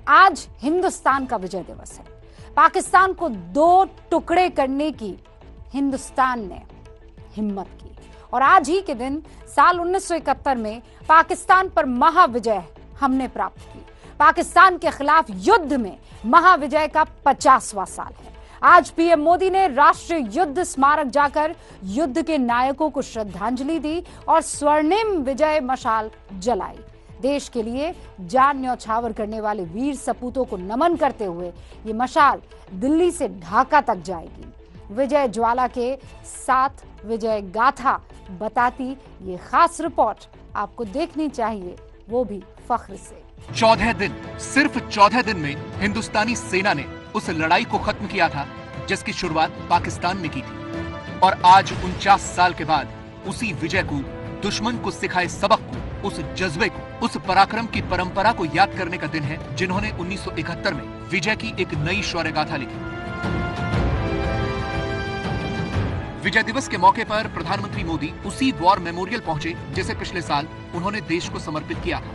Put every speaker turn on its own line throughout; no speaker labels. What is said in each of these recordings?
आज हिंदुस्तान का विजय दिवस है। पाकिस्तान को दो टुकड़े करने की हिंदुस्तान ने हिम्मत की और आज ही के दिन साल 1971 में पाकिस्तान पर महाविजय हमने प्राप्त की। पाकिस्तान के खिलाफ युद्ध में महाविजय का 50वां साल है। आज पीएम मोदी ने राष्ट्रीय युद्ध स्मारक जाकर युद्ध के नायकों को श्रद्धांजलि दी और स्वर्णिम विजय मशाल जलाई। देश के लिए जान न्यौछावर करने वाले वीर सपूतों को नमन करते हुए ये मशाल दिल्ली से ढाका तक जाएगी। विजय ज्वाला के साथ विजय गाथा बताती ये खास रिपोर्ट आपको देखनी चाहिए, वो भी फख्र से।
14 दिन, सिर्फ 14 दिन में हिंदुस्तानी सेना ने उस लड़ाई को खत्म किया था जिसकी शुरुआत पाकिस्तान ने की थी। और आज 49 साल के बाद उसी विजय को, दुश्मन को सिखाए सबक को, उस जज्बे को, उस पराक्रम की परंपरा को याद करने का दिन है जिन्होंने 1971 में विजय की एक नई शौर्य गाथा लिखी। विजय दिवस के मौके पर प्रधानमंत्री मोदी उसी वॉर मेमोरियल पहुंचे जिसे पिछले साल उन्होंने देश को समर्पित किया था।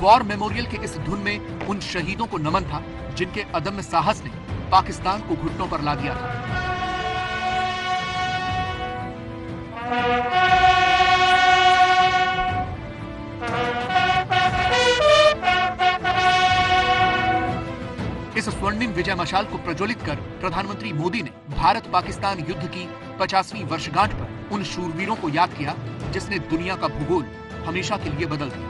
वॉर मेमोरियल के इस धुन में उन शहीदों को नमन था जिनके अदम्य साहस ने पाकिस्तान को घुटनों पर ला दिया था। इस स्वर्णिम विजय मशाल को प्रज्वलित कर प्रधानमंत्री मोदी ने भारत पाकिस्तान युद्ध की 50वीं वर्षगांठ पर उन शूरवीरों को याद किया जिसने दुनिया का भूगोल हमेशा के लिए बदल दिया।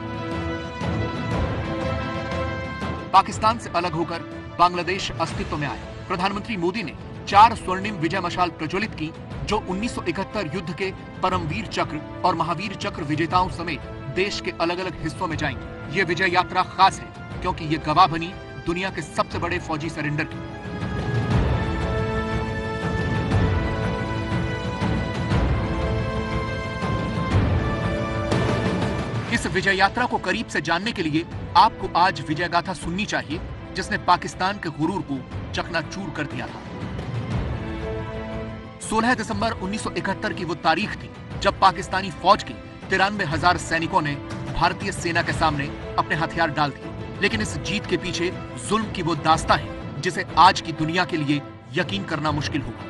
पाकिस्तान से अलग होकर बांग्लादेश अस्तित्व में आया। प्रधानमंत्री मोदी ने 4 स्वर्णिम विजय मशाल प्रज्वलित की जो 1971 युद्ध के परमवीर चक्र और महावीर चक्र विजेताओं समेत देश के अलग अलग हिस्सों में जाएंगी। ये विजय यात्रा खास है क्योंकि ये गवाह बनी दुनिया के सबसे बड़े फौजी सरेंडर की। इस विजय यात्रा को करीब से जानने के लिए आपको आज विजय गाथा सुननी चाहिए जिसने पाकिस्तान के गुरूर को चकनाचूर कर दिया था। 16 दिसंबर 1971 की वो तारीख थी जब पाकिस्तानी फौज के 93,000 सैनिकों ने भारतीय सेना के सामने अपने हथियार डाल दिए। लेकिन इस जीत के पीछे जुल्म की वो दास्तां है जिसे आज की दुनिया के लिए यकीन करना मुश्किल होगा।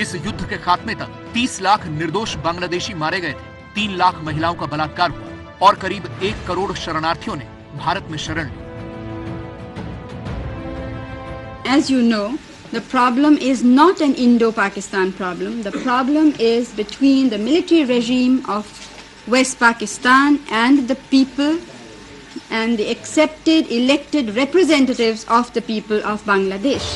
इस युद्ध के खात्मे तक 30 लाख निर्दोष बांग्लादेशी मारे गए थे, 3 लाख महिलाओं का बलात्कार हुआ और करीब 1 करोड़ शरणार्थियों ने भारत में शरण ली।
As you know, the problem is not an Indo-Pakistan problem. The problem is between the military regime of West Pakistan and the people and the accepted elected representatives of the people of Bangladesh.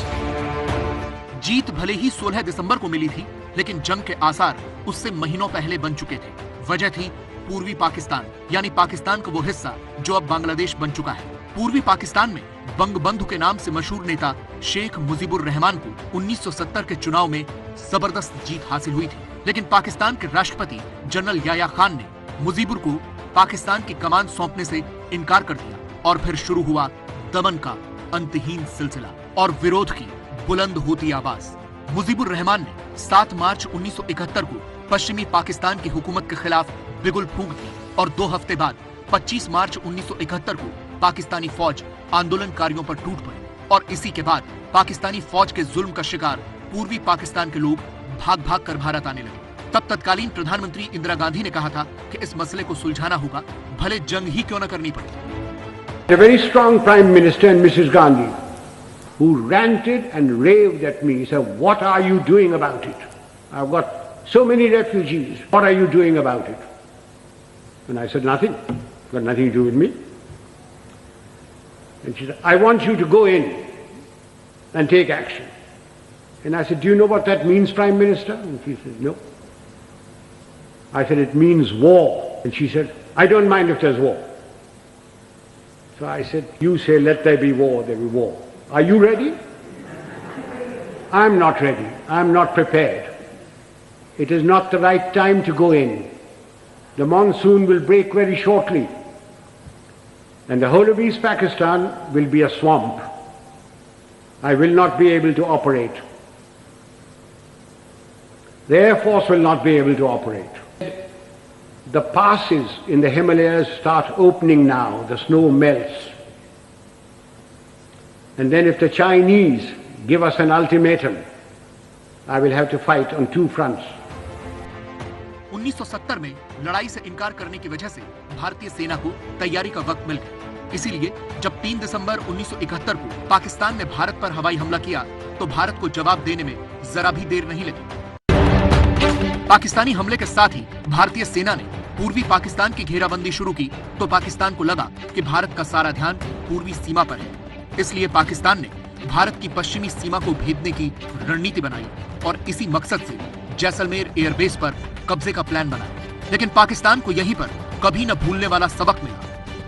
जीत भले ही 16 दिसंबर को मिली थी लेकिन जंग के आसार उससे महीनों पहले बन चुके थे। वजह थी पूर्वी पाकिस्तान यानी पाकिस्तान का वो हिस्सा जो अब बांग्लादेश बन चुका है। पूर्वी पाकिस्तान में बंगबंधु के नाम से मशहूर नेता शेख मुजीबुर रहमान को 1970 के चुनाव में जबरदस्त जीत हासिल हुई थी। लेकिन पाकिस्तान के राष्ट्रपति जनरल याया खान ने मुजीबुर को पाकिस्तान की कमान सौंपने से इनकार कर दिया और फिर शुरू हुआ दमन का अंतहीन सिलसिला और विरोध की बुलंद होती आवाज। मुजीबुर रहमान ने 7 मार्च 1971 को पश्चिमी पाकिस्तान की हुकूमत के खिलाफ बिगुल फूंक दी और 2 हफ्ते बाद 25 मार्च 1971 को पाकिस्तानी फौज आंदोलनकारियों पर टूट पड़ी और इसी के बाद पाकिस्तानी फौज के जुल्म का शिकार पूर्वी पाकिस्तान के लोग भाग भाग कर भारत आने लगे। तब तत्कालीन प्रधानमंत्री इंदिरा गांधी ने कहा था कि इस मसले को सुलझाना होगा, भले जंग ही क्यों न करनी पड़े।
A very strong Prime Minister and Mrs. Gandhi, who ranted and raved at me, said, "What are you doing about it? I've got so many refugees. What are you doing about it?" And I said, "Nothing. It's got nothing to do with me." And she said, "I want you to go in and take action." And I said, "Do you know what that means, Prime Minister?" And she said, "No." I said, "It means war." And she said, "I don't mind if there's war." So I said, "You say let there be war, there be war. Are you ready?" "I'm not ready. I'm not prepared. It is not the right time to go in. The monsoon will break very shortly. And the whole of East Pakistan will be a swamp. I will not be able to operate. The Air Force will not be able to operate. The passes in the Himalayas start opening now, the snow melts. And then if the Chinese give us an ultimatum, I will have to fight on two fronts.
1970 में लड़ाई से इनकार करने की वजह से भारतीय सेना को तैयारी का वक्त मिल गया। इसीलिए जब 3 दिसंबर 1971 को पाकिस्तान ने भारत पर हवाई हमला किया तो भारत को जवाब देने में जरा भी देर नहीं लगी। पाकिस्तानी हमले के साथ ही भारतीय सेना ने पूर्वी पाकिस्तान की घेराबंदी शुरू की तो पाकिस्तान को लगा कि भारत का सारा ध्यान पूर्वी सीमा पर है। इसलिए पाकिस्तान ने भारत की पश्चिमी सीमा को भेदने की रणनीति बनाई और इसी मकसद से जैसलमेर एयरबेस पर कब्जे का प्लान बनाया। लेकिन पाकिस्तान को यहीं पर कभी न भूलने वाला सबक मिला।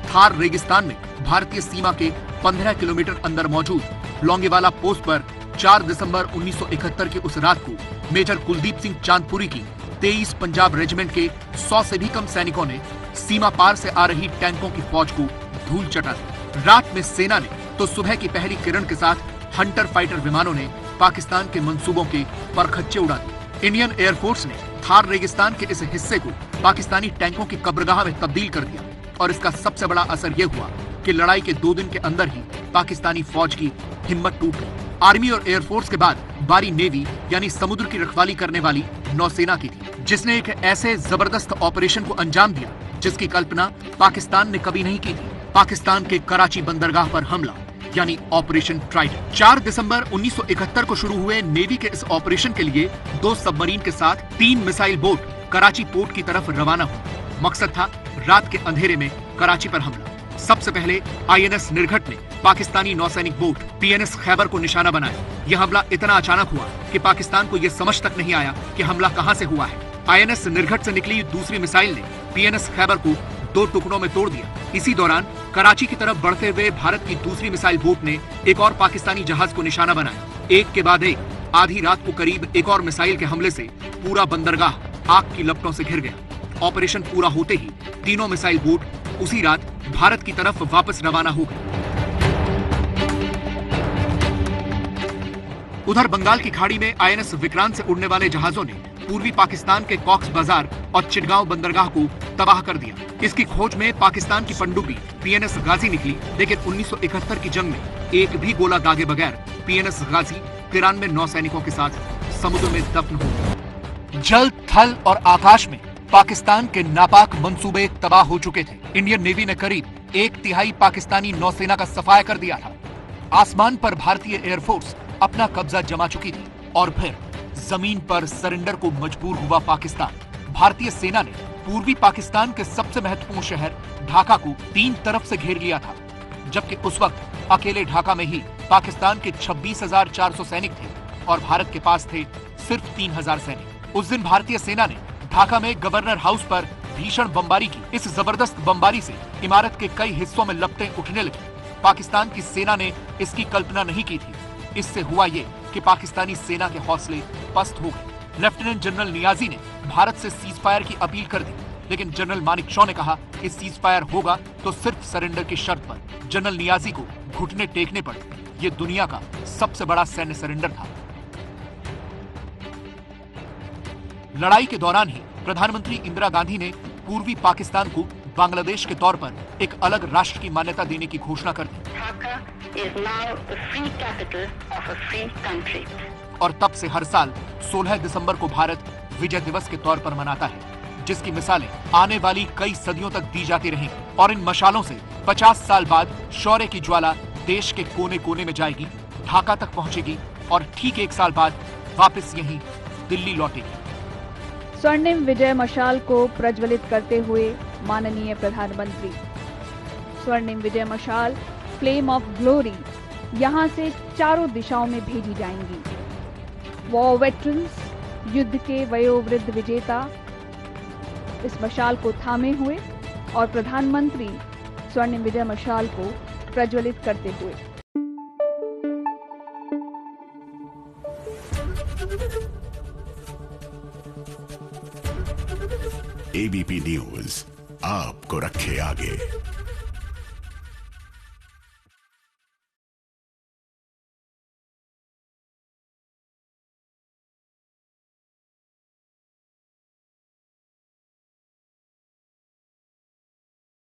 थार रेगिस्तान में भारतीय सीमा के 15 किलोमीटर अंदर मौजूद लौंगेवाला पोस्ट पर 4 दिसंबर 1971 की उस रात को मेजर कुलदीप सिंह चांदपुरी की 23 पंजाब रेजिमेंट के 100 से भी कम सैनिकों ने सीमा पार से आ रही टैंकों की फौज को धूल चटा दी। रात में सेना ने तो सुबह की पहली किरण के साथ हंटर फाइटर विमानों ने पाकिस्तान के मंसूबों के परखच्चे उड़ा दिए। इंडियन एयरफोर्स ने थार रेगिस्तान के इस हिस्से को पाकिस्तानी टैंकों की कब्रगाह में तब्दील कर दिया और इसका सबसे बड़ा असर यह हुआ कि लड़ाई के 2 दिन के अंदर ही पाकिस्तानी फौज की हिम्मत टूट गई। आर्मी और एयरफोर्स के बाद बारी नेवी यानी समुद्र की रखवाली करने वाली नौसेना की थी, जिसने एक ऐसे जबरदस्त ऑपरेशन को अंजाम दिया जिसकी कल्पना पाकिस्तान ने कभी नहीं की थी। पाकिस्तान के कराची बंदरगाह पर हमला यानी ऑपरेशन ट्राइडेंट। 4 दिसंबर 1971 को शुरू हुए नेवी के इस ऑपरेशन के लिए 2 सबमरीन के साथ 3 मिसाइल बोट कराची पोर्ट की तरफ रवाना हुए। मकसद था रात के अंधेरे में कराची पर हमला। सबसे पहले आईएनएस निर्घट ने पाकिस्तानी नौसैनिक बोट पीएनएस खैबर को निशाना बनाया। यह हमला इतना अचानक हुआ कि पाकिस्तान को यह समझ तक नहीं आया कि हमला कहां से हुआ है। आईएनएस निर्घट से निकली दूसरी मिसाइल ने पीएनएस खैबर को 2 टुकड़ों में तोड़ दिया। इसी दौरान कराची की तरफ बढ़ते हुए भारत की दूसरी मिसाइल बोट ने एक और पाकिस्तानी जहाज को निशाना बनाया। एक के बाद एक आधी रात को करीब एक और मिसाइल के हमले से पूरा बंदरगाह आग की लपटों से घिर गया। ऑपरेशन पूरा होते ही तीनों मिसाइल बोट उसी रात भारत की तरफ वापस रवाना हो गए। उधर बंगाल की खाड़ी में आईएनएस विक्रांत से उड़ने वाले जहाजों ने पूर्वी पाकिस्तान के कॉक्स बाजार और चिटगांव बंदरगाह को तबाह कर दिया। इसकी खोज में पाकिस्तान की पनडुब्बी पीएनएस गाजी निकली, लेकिन 1971 की जंग में एक भी गोला दागे बगैर पीएनएस गाजी 93 नौसैनिकों के साथ समुद्र में दफन हो गई। जल, थल और आकाश में पाकिस्तान के नापाक मंसूबे तबाह हो चुके थे। इंडियन नेवी ने करीब 1/3 पाकिस्तानी नौसेना का सफाया कर दिया था। आसमान पर भारतीय एयरफोर्स अपना कब्जा जमा चुकी थी और फिर जमीन पर सरेंडर को मजबूर हुआ पाकिस्तान। भारतीय सेना ने पूर्वी पाकिस्तान के सबसे महत्वपूर्ण शहर ढाका को 3 तरफ से घेर लिया था, जबकि उस वक्त अकेले ढाका में ही पाकिस्तान के 26,400 सैनिक थे और भारत के पास थे सिर्फ 3,000 सैनिक। उस दिन भारतीय सेना ने ढाका में गवर्नर हाउस पर भीषण बमबारी की। इस जबरदस्त बमबारी से इमारत के कई हिस्सों में लपटें उठने लगी। पाकिस्तान की सेना ने इसकी कल्पना नहीं की थी। इससे हुआ ये कि पाकिस्तानी सेना के हौसले पस्त हो गए। लेफ्टिनेंट जनरल नियाजी ने भारत से सीज फायर की अपील कर दी, लेकिन जनरल मानेकशॉ ने कहा कि सीज फायर होगा तो सिर्फ सरेंडर की शर्त पर। जनरल नियाजी को घुटने टेकने पड़े। ये दुनिया का सबसे बड़ा सैन्य सरेंडर था। लड़ाई के दौरान ही प्रधानमंत्री इंदिरा गांधी ने पूर्वी पाकिस्तान को बांग्लादेश के तौर पर एक अलग राष्ट्र की मान्यता देने की घोषणा कर दी।
is now the free capital of a free country.
और तब से हर साल 16 दिसंबर को भारत विजय दिवस के तौर पर मनाता है, जिसकी मिसालें आने वाली कई सदियों तक दी जाती रहेंगी। और इन मशालों से 50 साल बाद शौर्य की ज्वाला देश के कोने कोने में जाएगी, ढाका तक पहुंचेगी और ठीक 1 साल बाद वापस यहीं दिल्ली लौटेगी।
स्वर्णिम विजय मशाल को प्रज्वलित करते हुए माननीय प्रधानमंत्री। स्वर्णिम विजय मशाल फ्लेम ऑफ ग्लोरी यहां से चारों दिशाओं में भेजी जाएंगी। वॉर वेटरन्स, युद्ध के वयोवृद्ध विजेता इस मशाल को थामे हुए और प्रधानमंत्री स्वर्णिम विजय मशाल को प्रज्वलित करते हुए।
एबीपी न्यूज आपको रखे आगे।